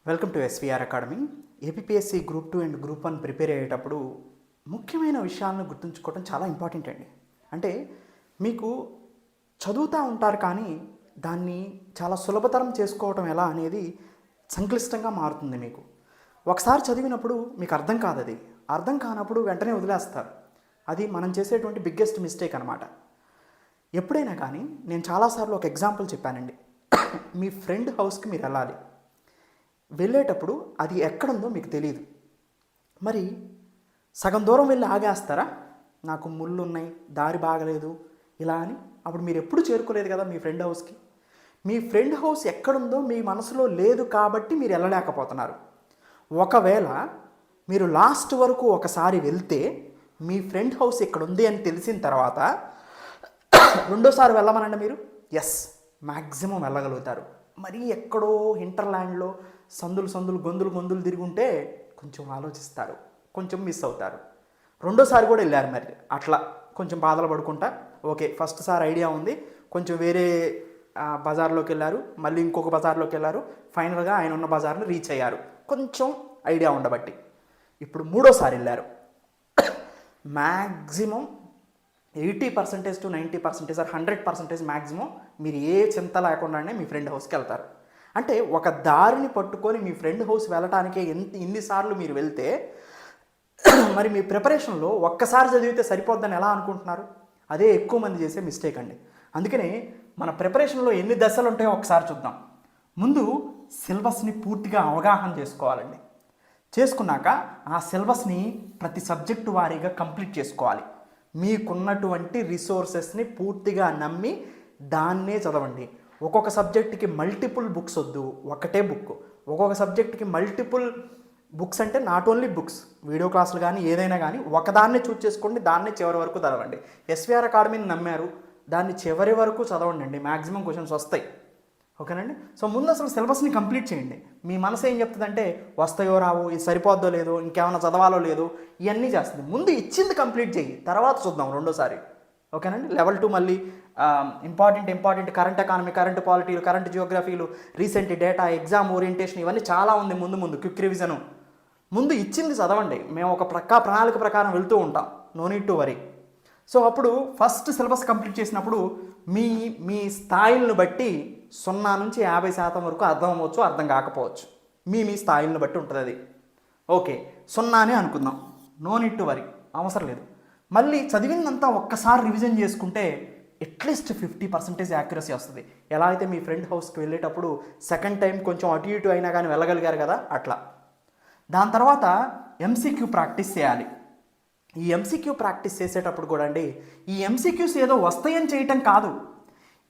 Welcome to SVR academy. APSC group 2 and group 1 prepare అయ్యేటప్పుడు ముఖ్యమైన విషయాలను గుర్తుంచుకోవడం చాలా ఇంపార్టెంట్ అండి. అంటే మీకు చదువుతూ ఉంటారు కానీ దాన్ని చాలా సులభతరం చేసుకోవటం ఎలా అనేది సంక్లిష్టంగా మారుతుంది. మీకు ఒకసారి చదివినప్పుడు మీకు అర్థం కాదు, అది అర్థం కానప్పుడు వెంటనే వదిలేస్తారు. అది మనం చేసేటువంటి బిగ్గెస్ట్ మిస్టేక్ అనమాట. ఎప్పుడైనా కానీ నేను చాలాసార్లు ఒక ఎగ్జాంపుల్ చెప్పానండి. మీ ఫ్రెండ్ హౌస్కి మీరు వెళ్ళేటప్పుడు అది ఎక్కడుందో మీకు తెలియదు. మరి సగం దూరం వెళ్ళి ఆగేస్తారా? నాకు ముళ్ళు ఉన్నాయి, దారి బాగలేదు ఇలా అని. అప్పుడు మీరు ఎప్పుడు చేరుకోలేదు కదా మీ ఫ్రెండ్ హౌస్కి. మీ ఫ్రెండ్ హౌస్ ఎక్కడుందో మీ మనసులో లేదు కాబట్టి మీరు వెళ్ళలేకపోతున్నారు. ఒకవేళ మీరు లాస్ట్ వరకు ఒకసారి వెళ్తే మీ ఫ్రెండ్ హౌస్ ఇక్కడ ఉంది అని తెలిసిన తర్వాత రెండోసారి వెళ్ళమనండి మీరు, ఎస్ మ్యాక్సిమం వెళ్ళగలుగుతారు. మరీ ఎక్కడో ఇంటర్లాండ్లో సందులు గొంతులు తిరిగి ఉంటే కొంచెం ఆలోచిస్తారు, కొంచెం మిస్ అవుతారు. రెండోసారి కూడా వెళ్ళారు, మరి అట్లా కొంచెం బాధలు పడుకుంటా ఓకే ఫస్ట్ సారి ఐడియా ఉంది, కొంచెం వేరే బజార్లోకి వెళ్ళారు, మళ్ళీ ఇంకొక బజార్లోకి వెళ్ళారు, ఫైనల్గా ఆయన ఉన్న బజార్ని రీచ్ అయ్యారు కొంచెం ఐడియా ఉండబట్టి. ఇప్పుడు మూడోసారి వెళ్ళారు, మ్యాక్సిమం 80% to 90% ఆర్ 100% మ్యాక్సిమం మీరు ఏ చింత లేకుండానే మీ ఫ్రెండ్ హౌస్కి వెళ్తారు. అంటే ఒక దారిని పట్టుకొని మీ ఫ్రెండ్ హౌస్ వెళ్ళటానికే ఇన్నిసార్లు మీరు వెళ్తే మరి మీ ప్రిపరేషన్లో ఒక్కసారి చదివితే సరిపోద్దని ఎలా అనుకుంటున్నారు? అదే ఎక్కువ మంది చేసే మిస్టేక్ అండి. అందుకనే మన ప్రిపరేషన్లో ఎన్ని దశలు ఉంటాయో ఒకసారి చూద్దాం. ముందు సిలబస్ని పూర్తిగా అవగాహన చేసుకోవాలండి. చేసుకున్నాక ఆ సిలబస్ని ప్రతి సబ్జెక్టు వారీగా కంప్లీట్ చేసుకోవాలి. మీకున్నటువంటి రిసోర్సెస్ని పూర్తిగా నమ్మి దాన్నే చదవండి. ఒక్కొక్క సబ్జెక్ట్కి మల్టిపుల్ బుక్స్ వద్దు, ఒకటే బుక్. ఒక్కొక్క సబ్జెక్ట్కి మల్టిపుల్ బుక్స్ అంటే నాట్ ఓన్లీ బుక్స్, వీడియో క్లాసులు కానీ ఏదైనా కానీ ఒకదాన్నే చూస్ చేసుకోండి, దాన్నే చివరి వరకు చదవండి. ఎస్విఆర్ అకాడమీని నమ్మారు, దాన్ని చివరి వరకు చదవండి అండి, మ్యాక్సిమం క్వశ్చన్స్ వస్తాయి. ఓకేనండి. సో ముందు అసలు సిలబస్ని కంప్లీట్ చేయండి. మీ మనసు ఏం చెప్తుందంటే వస్తాయో రావో, ఇది సరిపోద్దో లేదో, ఇంకేమైనా చదవాలో లేదో, ఇవన్నీ చేస్తుంది. ముందు ఇచ్చింది కంప్లీట్ చేయి, తర్వాత చూద్దాం రెండోసారి. ఓకేనండి. లెవెల్ 2 మళ్ళీ ఇంపార్టెంట్ కరెంట్ ఎకానమీ, కరెంట్ పాలిటీలు, కరెంట్ జియోగ్రఫీలు, రీసెంట్ డేటా, ఎగ్జామ్ ఓరియంటేషన్, ఇవన్నీ చాలా ఉంది ముందు క్విక్ రివిజను. ముందు ఇచ్చింది చదవండి. మేము ఒక ప్రణాళిక ప్రకారం వెళ్తూ ఉంటాం, no need to worry. So అప్పుడు ఫస్ట్ సిలబస్ కంప్లీట్ చేసినప్పుడు మీ స్థాయిలను బట్టి 0 నుంచి 50% వరకు అర్థం అవ్వచ్చు, అర్థం కాకపోవచ్చు. మీ స్థాయిలను బట్టి ఉంటుంది అది. ఓకే 0 అని అనుకుందాం, నో నీడ్ టు వరీ, అవసరం లేదు. మళ్ళీ చదివిందంతా ఒక్కసారి రివిజన్ చేసుకుంటే అట్లీస్ట్ 50% యాక్యురసీ వస్తుంది. ఎలా అయితే మీ ఫ్రెండ్ హౌస్కి వెళ్ళేటప్పుడు సెకండ్ టైం కొంచెం అటు ఇటు అయినా కానీ వెళ్ళగలిగారు కదా, అట్లా. దాని తర్వాత ఎంసీక్యూ ప్రాక్టీస్ చేయాలి. ఈ ఎంసీక్యూ ప్రాక్టీస్ చేసేటప్పుడు కూడా అండి, ఈ ఎంసీక్యూస్ ఏదో వస్తాయని చేయటం కాదు.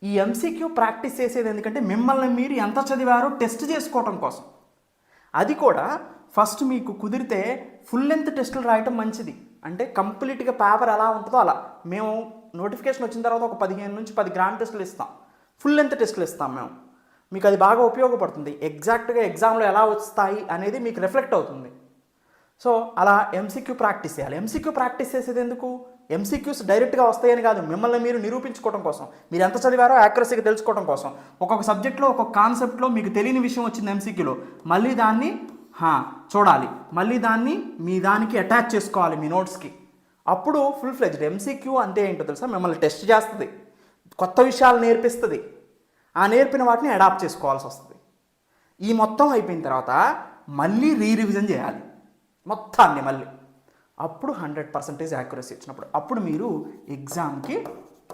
ఈ ఎంసీక్యూ ప్రాక్టీస్ చేసేది ఎందుకంటే మిమ్మల్ని మీరు ఎంత చదివారో టెస్ట్ చేసుకోవటం కోసం. అది కూడా ఫస్ట్ మీకు కుదిరితే ఫుల్ లెంత్ టెస్టులు రాయటం మంచిది. అంటే కంప్లీట్గా పేపర్ ఎలా ఉంటుందో అలా. మేము నోటిఫికేషన్ వచ్చిన తర్వాత ఒక 15 నుంచి 10 గ్రాండ్ టెస్టులు ఇస్తాం, ఫుల్ లెంత్ టెస్టులు ఇస్తాం మేము. మీకు అది బాగా ఉపయోగపడుతుంది. ఎగ్జాక్ట్గా ఎగ్జామ్లో ఎలా వస్తాయి అనేది మీకు రిఫ్లెక్ట్ అవుతుంది. సో అలా ఎంసీక్యూ ప్రాక్టీస్ చేయాలి. ఎంసీక్యూ ప్రాక్టీస్ చేసేది ఎందుకు? ఎంసీక్యూస్ డైరెక్ట్గా వస్తాయని కాదు, మిమ్మల్ని మీరు నిరూపించుకోవడం కోసం, మీరు ఎంత చదివారో యాక్యురసీగా తెలుసుకోవడం కోసం. ఒక్కొక్క సబ్జెక్ట్లో ఒక్కొక్క కాన్సెప్ట్లో మీకు తెలియని విషయం వచ్చింది ఎంసీక్యూలో, మళ్ళీ దాన్ని చూడాలి, మళ్ళీ దాన్ని మీ దానికి అటాచ్ చేసుకోవాలి మీ నోట్స్కి. అప్పుడు ఫుల్ ఫ్లెడ్జ్డ్ ఎంసీక్యూ అంటే ఏంటో తెలుసా, మిమ్మల్ని టెస్ట్ చేస్తుంది, కొత్త విషయాలు నేర్పిస్తుంది, ఆ నేర్పిన వాటిని అడాప్ట్ చేసుకోవాల్సి వస్తుంది. ఈ మొత్తం అయిపోయిన తర్వాత మళ్ళీ రివిజన్ చేయాలి మొత్తాన్ని మళ్ళీ. అప్పుడు 100% యాక్యురసీ వచ్చినప్పుడు అప్పుడు మీరు ఎగ్జామ్కి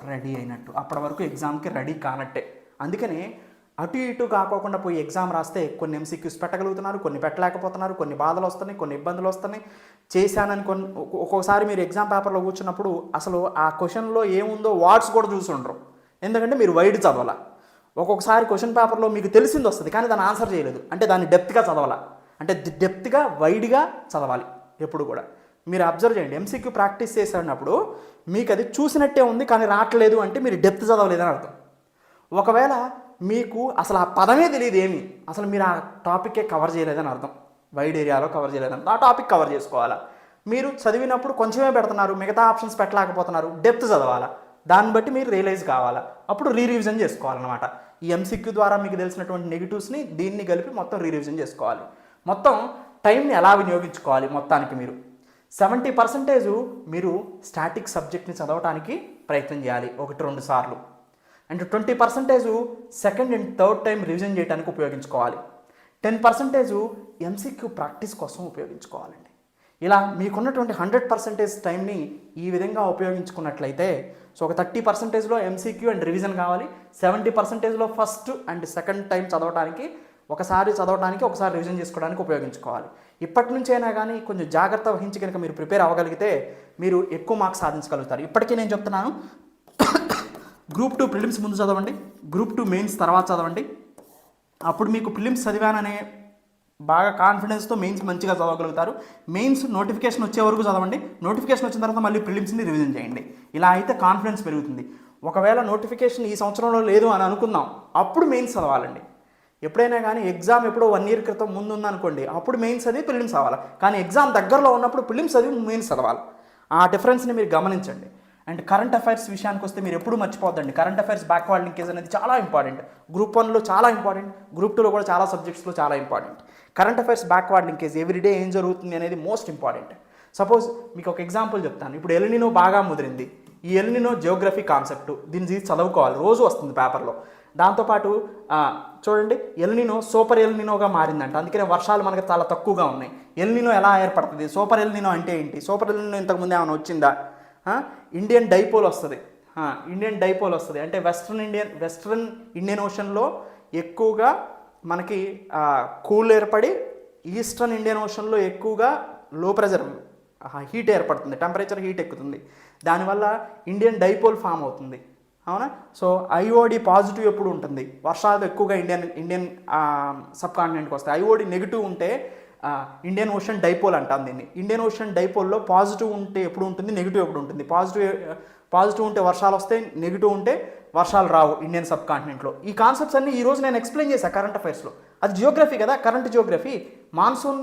రెడీ అయినట్టు. అప్పటి వరకు ఎగ్జామ్కి రెడీ కానట్టే. అందుకనే అటు ఇటు కాకోకుండా పోయి ఎగ్జామ్ రాస్తే కొన్ని ఎంసీక్యూస్ పెట్టగలుగుతున్నారు, కొన్ని పెట్టలేకపోతున్నారు, కొన్ని బాధలు వస్తున్నాయి, కొన్ని ఇబ్బందులు వస్తున్నాయి. చేశానని ఒక్కొక్కసారి మీరు ఎగ్జామ్ పేపర్లో కూర్చున్నప్పుడు అసలు ఆ క్వశ్చన్లో ఏముందో వార్డ్స్ కూడా చూసి ఉండరు, ఎందుకంటే మీరు వైడ్ చదవాలా. ఒక్కొక్కసారి క్వశ్చన్ పేపర్లో మీకు తెలిసింది వస్తుంది కానీ దాన్ని ఆన్సర్ చేయలేదు, అంటే దాన్ని డెప్త్గా చదవాలా. అంటే డెప్త్గా వైడ్గా చదవాలి ఎప్పుడు కూడా. మీరు అబ్జర్వ్ చేయండి, ఎంసీక్యూ ప్రాక్టీస్ చేసినప్పుడు మీకు అది చూసినట్టే ఉంది కానీ రావట్లేదు అంటే మీరు డెప్త్ చదవలేదని అర్థం. ఒకవేళ మీకు అసలు ఆ పదమే తెలియదు ఏమి, అసలు మీరు ఆ టాపిక్కే కవర్ చేయలేదని అర్థం, వైడ్ ఏరియాలో కవర్ చేయలేదని. ఆ టాపిక్ కవర్ చేసుకోవాలా. మీరు చదివినప్పుడు కొంచెమే పెడుతున్నారు, మిగతా ఆప్షన్స్ పెట్టలేకపోతున్నారు, డెప్త్ చదవాలా. దాన్ని బట్టి మీరు రియలైజ్ కావాలా, అప్పుడు రీరివిజన్ చేసుకోవాలన్నమాట. ఈ ఎంసీక్యూ ద్వారా మీకు తెలిసినటువంటి నెగిటివ్స్ని దీన్ని కలిపి మొత్తం రీరివిజన్ చేసుకోవాలి. మొత్తం టైంని ఎలా వినియోగించుకోవాలి మొత్తానికి మీరు 70% మీరు స్టాటిక్ సబ్జెక్ట్ని చదవడానికి ప్రయత్నం చేయాలి 1-2 సార్లు. And 20% second and third time revision చేయడానికి ఉపయోగించుకోవాలి. 10% ఎంసీక్యూ ప్రాక్టీస్ కోసం ఉపయోగించుకోవాలండి. ఇలా మీకున్నటువంటి 100% టైంని ఈ విధంగా ఉపయోగించుకున్నట్లయితే సో ఒక 30%లో ఎంసీక్యూ అండ్ రివిజన్ కావాలి, 70%లో ఫస్ట్ అండ్ సెకండ్ టైం చదవడానికి, ఒకసారి చదవడానికి ఒకసారి రివిజన్ చేసుకోవడానికి ఉపయోగించుకోవాలి. ఇప్పటి నుంచి అయినా కానీ కొంచెం జాగ్రత్త వహించి కనుక మీరు ప్రిపేర్ అవ్వగలిగితే మీరు ఎక్కువ మార్క్స్ సాధించగలుగుతారు. ఇప్పటికీ నేను చెప్తున్నాను, గ్రూప్ 2 ప్రిలిమ్స్ ముందు చదవండి, గ్రూప్ 2 మెయిన్స్ తర్వాత చదవండి. అప్పుడు మీకు ప్రిలిమ్స్ చదివాననే బాగా కాన్ఫిడెన్స్తో మెయిన్స్ మంచిగా చదవగలుగుతారు. మెయిన్స్ నోటిఫికేషన్ వచ్చే వరకు చదవండి, నోటిఫికేషన్ వచ్చిన తర్వాత మళ్ళీ ప్రిలిమ్స్ని రివిజన్ చేయండి. ఇలా అయితే కాన్ఫిడెన్స్ పెరుగుతుంది. ఒకవేళ నోటిఫికేషన్ ఈ సంవత్సరంలో లేదు అని అనుకుందాం, అప్పుడు మెయిన్స్ చదవాలండి. ఎప్పుడైనా కానీ ఎగ్జామ్ ఎప్పుడో 1 year క్రితం ముందు ఉందనుకోండి, అప్పుడు మెయిన్స్ చదివి ప్రిలిమ్స్ అవ్వాలి. కానీ ఎగ్జామ్ దగ్గరలో ఉన్నప్పుడు ప్రిలిమ్స్ చదివి మెయిన్స్ చదవాలి. ఆ డిఫరెన్స్ని మీరు గమనించండి. అండ్ కరెంట్ అఫైర్స్ విషయానికి వస్తే మీరు ఎప్పుడు మర్చిపోద్దండి, కరెంట్ అఫైర్స్ బ్యాక్వర్డ్ లింకేజ్ అనేది చాలా ఇంపార్టెంట్. గ్రూప్ 1లో చాలా ఇంపార్టెంట్, గ్రూప్ 2లో కూడా చాలా సబ్జెక్ట్స్లో చాలా important. Current affairs backward linkage everyday ఏం జరుగుతుంది అనేది మోస్ట్ ఇంపార్టెంట్. సపోజ్ మీకు ఒక ఎగ్జాంపుల్ చెప్తాను. ఇప్పుడు ఎల్నినో బాగా ముదిరింది. ఈ ఎల్నినో జియోగ్రఫీ కాన్సెప్ట్, దీన్ని చదువుకోవాలి, రోజు వస్తుంది పేపర్లో. దాంతోపాటు చూడండి, ఎల్నినో సూపర్ ఎల్నినోగా మారిందంట, అందుకనే వర్షాలు మనకి చాలా తక్కువగా ఉన్నాయి. ఎల్నినో ఎలా ఏర్పడుతుంది, సూపర్ ఎల్నినో అంటే ఏంటి, సూపర్ ఎల్నినో ఇంతకుముందు ఏమైనా వచ్చిందా, ఇండియన్ డైపోల్ వస్తుంది. ఇండియన్ డైపోల్ వస్తుంది అంటే వెస్ట్రన్ ఇండియన్ ఓషన్లో ఎక్కువగా మనకి కూల్ ఏర్పడి ఈస్టర్న్ ఇండియన్ ఓషన్లో ఎక్కువగా లో ప్రెజర్ హీట్ ఏర్పడుతుంది, టెంపరేచర్ హీట్ ఎక్కుతుంది. దానివల్ల ఇండియన్ డైపోల్ ఫామ్ అవుతుంది, అవునా. సో ఐఓడి పాజిటివ్ ఎప్పుడు ఉంటుంది, వర్షాలు ఎక్కువగా ఇండియన్ సబ్ కాంటినెంట్కి వస్తాయి. ఐఓడి నెగిటివ్ ఉంటే ఇండియన్ ఓషన్ డైపోల్ అంటాం దీన్ని. ఇండియన్ ఓషన్ డైపోల్లో పాజిటివ్ ఉంటే ఎప్పుడు ఉంటుంది, నెగిటివ్ ఎప్పుడు ఉంటుంది. పాజిటివ్ ఉంటే వర్షాలు వస్తాయి, నెగిటివ్ ఉంటే వర్షాలు రావు ఇండియన్ సబ్ కాంటినెంట్లో. ఈ కాన్సెప్ట్స్ అన్నీ ఈరోజు నేను ఎక్స్ప్లెయిన్ చేశాను కరెంట్ అఫైర్స్లో. అది జియోగ్రఫీ కదా, కరెంట్ జియోగ్రఫీ. మాన్సూన్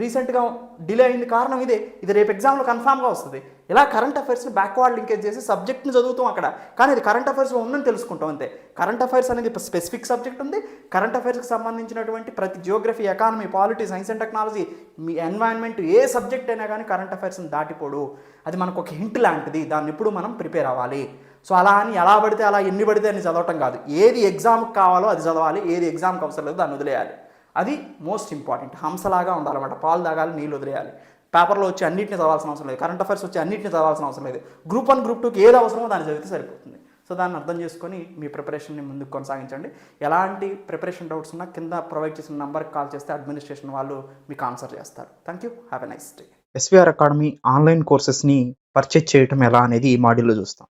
రీసెంట్గా డిలే అయింది, కారణం ఇదే. ఇది రేపు ఎగ్జామ్లో కన్ఫామ్గా వస్తుంది. ఇలా కరెంట్ అఫైర్స్ని బ్యాక్వర్డ్ లింకేజ్ చేసి సబ్జెక్ట్ని చదువుతాం అక్కడ, కానీ ఇది కరెంట్ అఫైర్స్లో ఉందని తెలుసుకుంటాం అంతే. కరెంట్ అఫైర్స్ అనేది స్పెసిఫిక్ సబ్జెక్ట్ ఉంది. కరెంట్ అఫైర్స్కి సంబంధించినటువంటి ప్రతి Geography, economy, polity, science and technology, me environment, A subject అయినా కానీ కరెంట్ అఫైర్స్ని దాటిపోడు. అది మనకు ఒక హింట్ లాంటిది, దాన్ని ఎప్పుడు మనం ప్రిపేర్ అవ్వాలి. సో అలా అని ఎలా పడితే అలా ఎన్ని పడితే అని చదవటం కాదు. ఏది ఎగ్జామ్కి కావాలో అది చదవాలి, ఏది ఎగ్జామ్కి అవసరం లేదు దాన్ని వదిలేయాలి. అది మోస్ట్ ఇంపార్టెంట్. హంసలాగా ఉండాలన్నమాట, పాలు తాగాలి, నీళ్ళు వదిలేయాలి. పేపర్లో వచ్చి అన్నింటిని చదవాల్సిన అవసరం లేదు, కరెంట్ అఫైర్స్ వచ్చి అన్నింటిని చదవాల్సిన అవసరం లేదు. గ్రూప్ 1 గ్రూప్ 2కి ఏది అవసరమో దాన్ని చదివితే సరిపోతుంది. సో దాన్ని అర్థం చేసుకొని మీ ప్రిపరేషన్ని ముందుకు కొనసాగించండి. ఎలాంటి ప్రిపరేషన్ డౌట్స్ ఉన్నా కింద ప్రొవైడ్ చేసిన నెంబర్కి కాల్ చేస్తే అడ్మినిస్ట్రేషన్ వాళ్ళు మీకు ఆన్సర్ చేస్తారు. Thank you, have a nice day. SVR academy online కోర్సెస్ని పర్చేజ్ చేయటం ఎలా అనేది ఈ మాడ్యూల్లో చూస్తాం.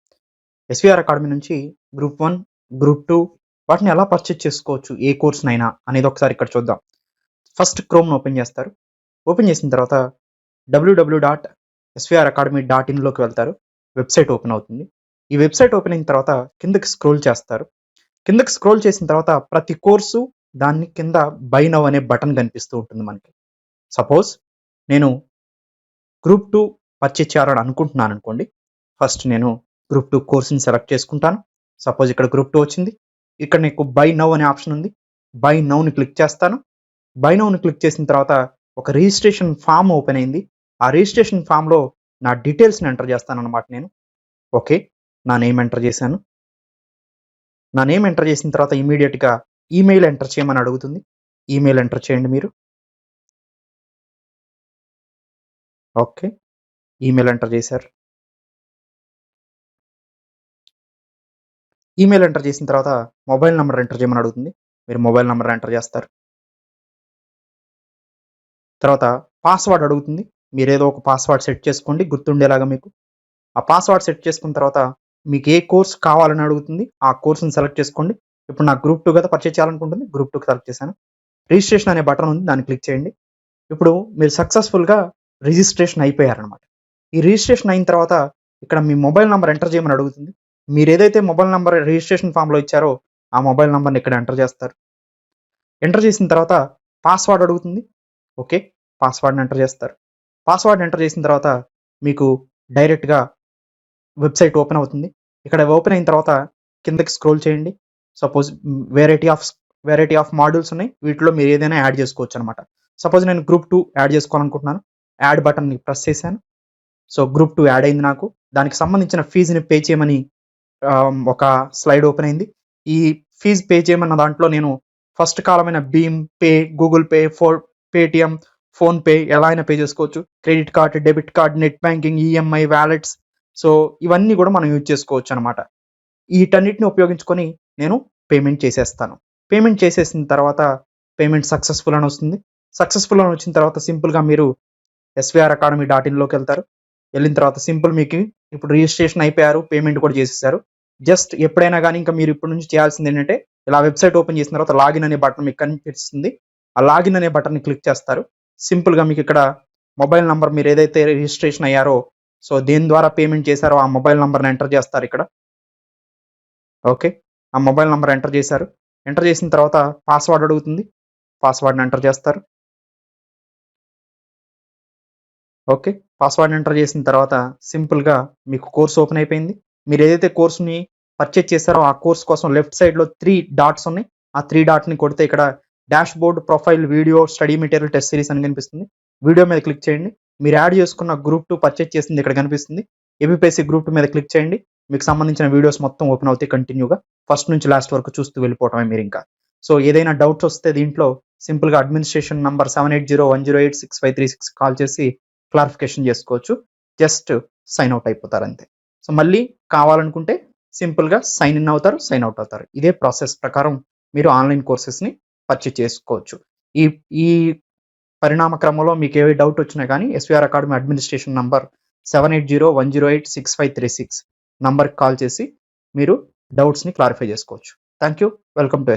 ఎస్వీఆర్ అకాడమీ నుంచి గ్రూప్ 1, గ్రూప్ 2 వాటిని ఎలా పర్చేజ్ చేసుకోవచ్చు, ఏ కోర్స్నైనా అనేది ఒకసారి ఇక్కడ చూద్దాం. ఫస్ట్ క్రోమ్ను ఓపెన్ చేస్తారు. ఓపెన్ చేసిన తర్వాత www.swracademy.in వెళ్తారు. వెబ్సైట్ ఓపెన్ అవుతుంది. ఈ వెబ్సైట్ ఓపెన్ అయిన తర్వాత కిందకి స్క్రోల్ చేస్తారు. కిందకి స్క్రోల్ చేసిన తర్వాత ప్రతి కోర్సు దాన్ని కింద బై నౌ అనే బటన్ కనిపిస్తూ ఉంటుంది మనకి. సపోజ్ నేను గ్రూప్ 2 పర్చేజ్ చేయాలని అనుకుంటున్నాను అనుకోండి. ఫస్ట్ నేను గ్రూప్ 2 కోర్సుని సెలెక్ట్ చేసుకుంటాను. సపోజ్ ఇక్కడ గ్రూప్ 2 వచ్చింది. ఇక్కడ నీకు బై నౌ అనే ఆప్షన్ ఉంది. బై నౌని క్లిక్ చేస్తాను. బై నౌని క్లిక్ చేసిన తర్వాత ఒక రిజిస్ట్రేషన్ ఫామ్ ఓపెన్ అయింది. ఆ రిజిస్ట్రేషన్ ఫామ్లో నా డీటెయిల్స్ని ఎంటర్ చేస్తాను అనమాట. నేను ఓకే, నా నేమ్ ఎంటర్ చేశాను. నా నేమ్ ఎంటర్ చేసిన తర్వాత ఇమీడియట్గా ఈమెయిల్ ఎంటర్ చేయమని అడుగుతుంది. ఈమెయిల్ ఎంటర్ చేయండి మీరు. ఓకే, ఈమెయిల్ ఎంటర్ చేశారు. ఈమెయిల్ ఎంటర్ చేసిన తర్వాత మొబైల్ నెంబర్ ఎంటర్ చేయమని అడుగుతుంది. మీరు మొబైల్ నెంబర్ ఎంటర్ చేస్తారు. తర్వాత పాస్వర్డ్ అడుగుతుంది. మీరు ఏదో ఒక పాస్వర్డ్ సెట్ చేసుకోండి గుర్తుండేలాగా మీకు. ఆ పాస్వర్డ్ సెట్ చేసుకున్న తర్వాత మీకు ఏ కోర్స్ కావాలని అడుగుతుంది. ఆ కోర్సుని సెలెక్ట్ చేసుకోండి. ఇప్పుడు నాకు గ్రూప్ 2 కదా పర్చేజ్ చేయాలనుకుంటుంది. గ్రూప్ 2కి సెలెక్ట్ చేశాను. రిజిస్ట్రేషన్ అనే బటన్ ఉంది, దాన్ని క్లిక్ చేయండి. ఇప్పుడు మీరు సక్సెస్ఫుల్గా రిజిస్ట్రేషన్ అయిపోయారనమాట. ఈ రిజిస్ట్రేషన్ అయిన తర్వాత ఇక్కడ మీ మొబైల్ నెంబర్ ఎంటర్ చేయమని అడుగుతుంది. మీరు ఏదైతే మొబైల్ నెంబర్ రిజిస్ట్రేషన్ ఫామ్లో ఇచ్చారో ఆ మొబైల్ నెంబర్ని ఇక్కడ ఎంటర్ చేస్తారు. ఎంటర్ చేసిన తర్వాత పాస్వర్డ్ అడుగుతుంది. ఓకే, పాస్వర్డ్ని ఎంటర్ చేస్తారు. పాస్వర్డ్ ఎంటర్ చేసిన తర్వాత మీకు డైరెక్ట్గా వెబ్సైట్ ఓపెన్ అవుతుంది. ఇక్కడ ఓపెన్ అయిన తర్వాత కిందకి స్క్రోల్ చేయండి. సపోజ్ వెరైటీ ఆఫ్ మాడ్యూల్స్ ఉన్నాయి. వీటిలో మీరు ఏదైనా యాడ్ చేసుకోవచ్చు అనమాట. సపోజ్ నేను గ్రూప్ 2 యాడ్ చేసుకోవాలనుకుంటున్నాను. యాడ్ బటన్ని ప్రెస్ చేశాను. సో గ్రూప్ 2 యాడ్ అయింది నాకు. దానికి సంబంధించిన ఫీజుని పే చేయమని ఒక స్లైడ్ ఓపెన్ అయింది. ఈ ఫీజు పే చేయమన్న దాంట్లో నేను ఫస్ట్ కాలమైన భీమ్ pay, Google pay, Paytm, PhonePe ఎలా అయినా పే చేసుకోవచ్చు. Credit card, debit card, net banking, EMI, wallets, so ఇవన్నీ కూడా మనం యూజ్ చేసుకోవచ్చు అనమాట. వీటన్నిటిని ఉపయోగించుకొని నేను పేమెంట్ చేసేస్తాను. పేమెంట్ చేసేసిన తర్వాత పేమెంట్ సక్సెస్ఫుల్ అని వస్తుంది. సక్సెస్ఫుల్ అని వచ్చిన తర్వాత సింపుల్గా మీరు svracademy.in వెళ్తారు. వెళ్ళిన తర్వాత సింపుల్ మీకు ఇప్పుడు రిజిస్ట్రేషన్ అయిపోయారు, పేమెంట్ కూడా చేసేసారు. జస్ట్ ఎప్పుడైనా కానీ ఇంకా మీరు ఇప్పటి నుంచి చేయాల్సింది ఏంటంటే ఇలా వెబ్సైట్ ఓపెన్ చేసిన తర్వాత లాగిన్ అనే బటన్ మీకు కనిపిస్తుంది. ఆ లాగిన్ అనే బటన్ని క్లిక్ చేస్తారు. సింపుల్గా మీకు ఇక్కడ మొబైల్ నంబర్ మీరు ఏదైతే రిజిస్ట్రేషన్ అయ్యారో, సో దేని ద్వారా పేమెంట్ చేశారో ఆ మొబైల్ నంబర్ని ఎంటర్ చేస్తారు ఇక్కడ. ఓకే, ఆ మొబైల్ నంబర్ ఎంటర్ చేశారు. ఎంటర్ చేసిన తర్వాత పాస్వర్డ్ అడుగుతుంది. పాస్వర్డ్ని ఎంటర్ చేస్తారు. ఓకే, పాస్వర్డ్ ఎంటర్ చేసిన తర్వాత సింపుల్గా మీకు కోర్స్ ఓపెన్ అయిపోయింది. మీరు ఏదైతే కోర్సుని పర్చేజ్ చేశారో ఆ కోర్స్ కోసం లెఫ్ట్ సైడ్లో 3 డాట్స్ ఉన్నాయి. ఆ 3 డాట్ని కొడితే ఇక్కడ dash board, profile, video, study material, test series అని కనిపిస్తుంది. వీడియో మీద క్లిక్ చేయండి. మీరు యాడ్ చేసుకున్న గ్రూప్ 2 పర్చేజ్ చేసింది ఇక్కడ కనిపిస్తుంది. ఏబిపిఎస్సి గ్రూప్ 2 మీద క్లిక్ చేయండి. మీకు సంబంధించిన వీడియోస్ మొత్తం ఓపెన్ అవుతాయి కంటిన్యూగా. ఫస్ట్ నుంచి లాస్ట్ వరకు చూస్తూ వెళ్ళిపోవటమే మీరు ఇంకా. సో ఏదైనా డౌట్స్ వస్తే దీంట్లో సింపుల్గా అడ్మినిస్ట్రేషన్ నంబర్ 7801086536 కాల్ చేసి క్లారిఫికేషన్ చేసుకోవచ్చు. జస్ట్ సైన్ అవుట్ అయిపోతారు అంతే. సో మళ్ళీ కావాలనుకుంటే సింపుల్గా సైన్ ఇన్ అవుతారు, సైన్ అవుట్ అవుతారు. ఇదే ప్రాసెస్ ప్రకారం మీరు ఆన్లైన్ కోర్సెస్ని పర్చేజ్ చేసుకోవచ్చు. ఈ ఈ పరిణామ క్రమంలో మీకు ఏ డౌట్ వచ్చినా కానీ ఎస్విఆర్ అకాడమీ అడ్మినిస్ట్రేషన్ నంబర్ 7801086536 నంబర్కి కాల్ చేసి మీరు డౌట్స్ని క్లారిఫై చేసుకోవచ్చు. Thank you. Welcome to